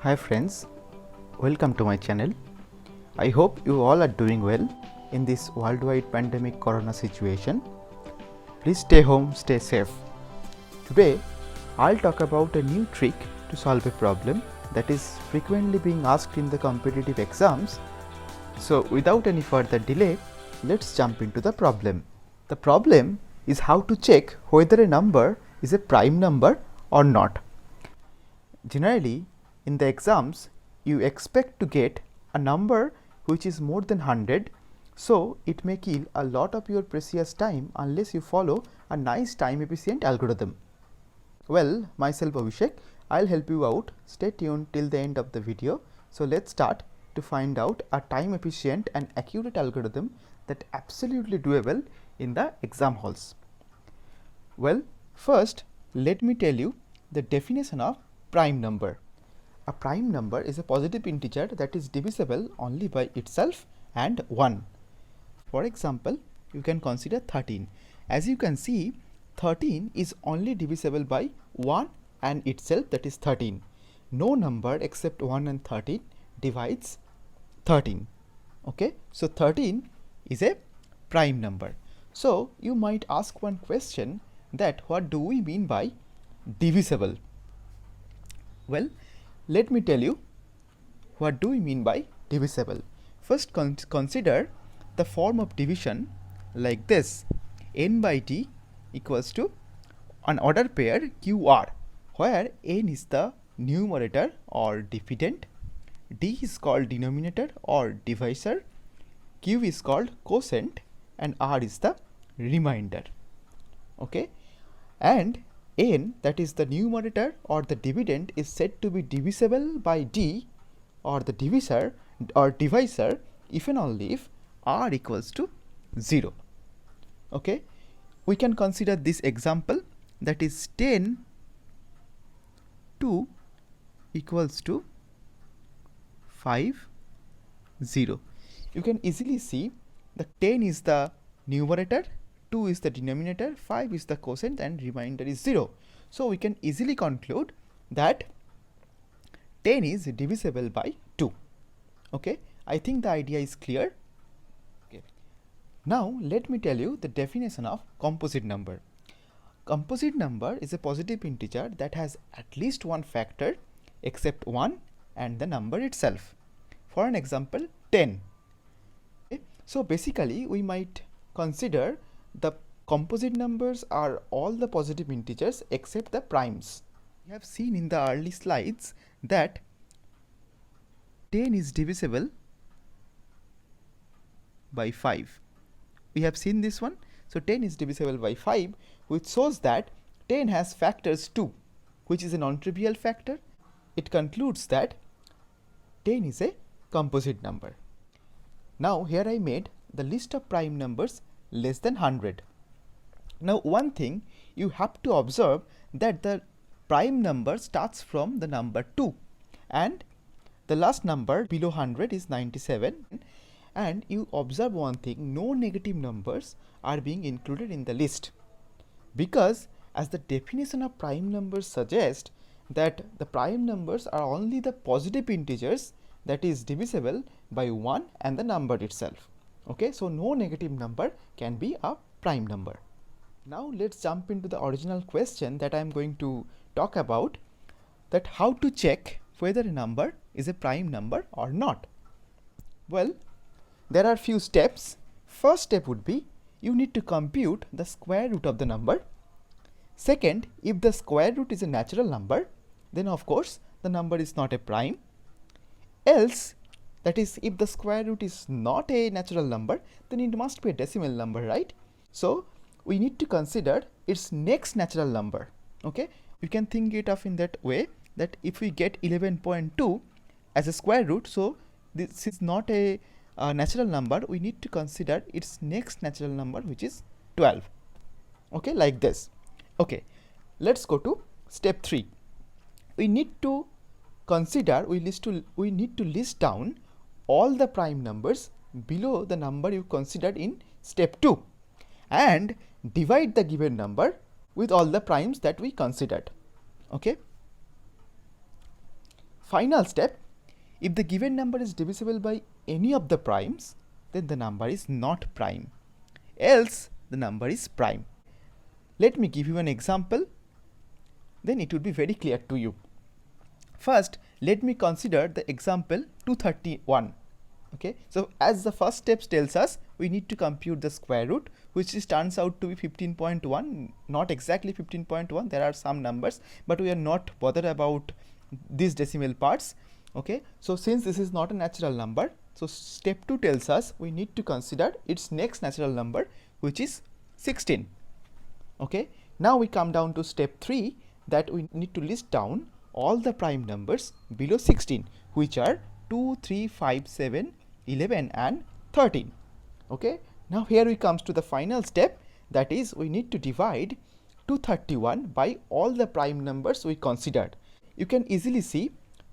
Hi friends, welcome to my channel. I hope you all are doing well in this worldwide pandemic corona situation. Please stay home, stay safe. Today, I'll talk about a new trick to solve a problem that is frequently being asked in the competitive exams. So without any further delay, let's jump into the problem. The problem is how to check whether a number is a prime number or not. Generally, in the exams, you expect to get a number which is more than 100, so it may kill a lot of your precious time unless you follow a nice time efficient algorithm. Well, myself Abhishek, I'll help you out. Stay tuned till the end of the video. So let's start to find out a time efficient and accurate algorithm that absolutely doable in the exam halls. Well, first let me tell you the definition of prime number. A prime number is a positive integer that is divisible only by itself and 1. For example, you can consider 13. As you can see, 13 is only divisible by 1 and itself, that is 13. No number except 1 and 13 divides 13. Okay, so 13 is a prime number. So you might ask one question, that what do we mean by divisible? Well, let me tell you what do we mean by divisible. First, consider the form of division like this: n by d equals to an order pair QR, where n is the numerator or dividend, d is called denominator or divisor, q is called quotient, and r is the remainder. Okay, and n, that is the numerator or the dividend, is said to be divisible by d or the divisor if and only if r equals to 0. Okay, we can consider this example, that is 10 2 equals to 5 0. You can easily see the 10 is the numerator, 2 is the denominator, 5 is the quotient, and remainder is 0. So we can easily conclude that 10 is divisible by 2. Okay, I think the idea is clear. Okay. Now let me tell you the definition of composite number. Composite number is a positive integer that has at least one factor except 1 and the number itself. For an example, 10. Okay. So basically we might consider the composite numbers are all the positive integers except the primes. We have seen in the early slides that 10 is divisible by 5. We have seen this one. So 10 is divisible by 5, which shows that 10 has factors 2, which is a non-trivial factor. It concludes that 10 is a composite number. Now here I made the list of prime numbers less than 100. Now one thing you have to observe, that the prime number starts from the number 2 and the last number below 100 is 97, and you observe one thing, no negative numbers are being included in the list, because as the definition of prime numbers suggests, that the prime numbers are only the positive integers that is divisible by 1 and the number itself. Okay, so no negative number can be a prime number. Now let's jump into the original question that I am going to talk about, that how to check whether a number is a prime number or not. Well, there are few steps. First step would be, you need to compute the square root of the number. Second, if the square root is a natural number, then of course the number is not a prime. Else, that is, if the square root is not a natural number, then it must be a decimal number, right? So we need to consider its next natural number. Okay, you can think it of in that way, that if we get 11.2 as a square root, so this is not a natural number, we need to consider its next natural number, which is 12. Okay, like this. Okay, let's go to step 3. We need to consider, we need to list down all the prime numbers below the number you considered in step 2 and divide the given number with all the primes that we considered. Okay, Final step, if the given number is divisible by any of the primes, then the number is not prime, else the number is prime. Let me give you an example, then it will be very clear to you. First, let me consider the example 231. Okay, so as the first step tells us, we need to compute the square root, which turns out to be 15.1, not exactly 15.1, there are some numbers, but we are not bothered about these decimal parts. Okay, so since this is not a natural number, so step 2 tells us we need to consider its next natural number, which is 16. Okay, now we come down to step 3, that we need to list down all the prime numbers below 16, which are 2, 3, 5, 7, 11 and 13. Okay, now here we comes to the final step, that is we need to divide 231 by all the prime numbers we considered. You can easily see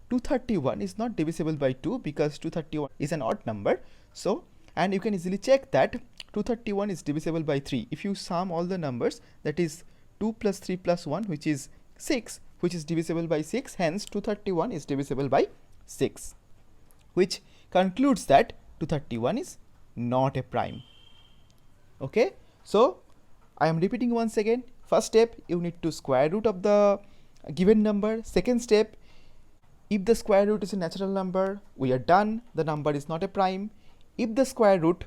231 is not divisible by 2 because 231 is an odd number. So, and you can easily check that 231 is divisible by 3. If you sum all the numbers, that is 2 plus 3 plus 1, which is 6, which is divisible by 6, hence 231 is divisible by 6, which concludes that 231 is not a prime. Okay, so I am repeating once again. First step, you need to square root of the given number. Second step, if the square root is a natural number, we are done, the number is not a prime. If the square root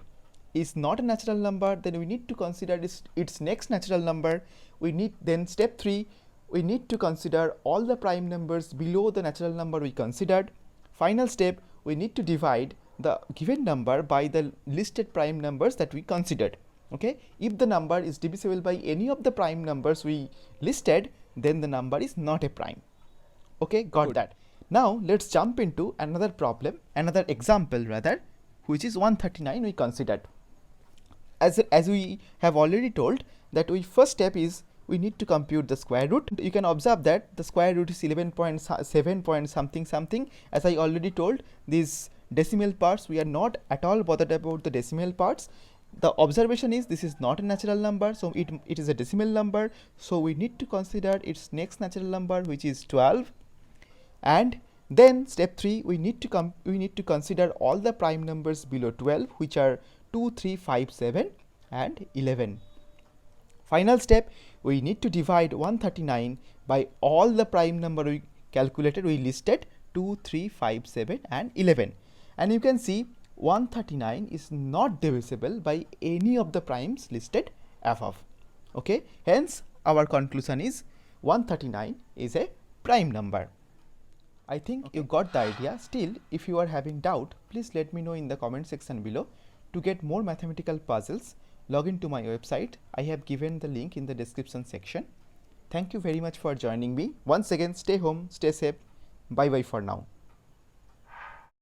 is not a natural number, then we need to consider its next natural number. Then step 3, we need to consider all the prime numbers below the natural number we considered. Final step, we need to divide the given number by the listed prime numbers that we considered. Okay, if the number is divisible by any of the prime numbers we listed, then the number is not a prime. Okay, got Good. That. Now let's jump into another problem, another example rather, which is 139 we considered. As we have already told, that we first step is we need to compute the square root. You can observe that the square root is 11.7 point something something. As I already told, these decimal parts, we are not at all bothered about the decimal parts. The observation is this is not a natural number, so it is a decimal number, so we need to consider its next natural number, which is 12. And then step 3, we need to consider all the prime numbers below 12, which are 2, 3, 5, 7 and 11. Final step, we need to divide 139 by all the prime number we calculated, we listed 2, 3, 5, 7 and 11. And you can see 139 is not divisible by any of the primes listed above. Okay, hence our conclusion is 139 is a prime number. I think you got the idea. Still, if you are having doubt, please let me know in the comment section below. To get more mathematical puzzles, log into my website. I have given the link in the description section. Thank you very much for joining me. Once again, stay home, stay safe. Bye bye for now.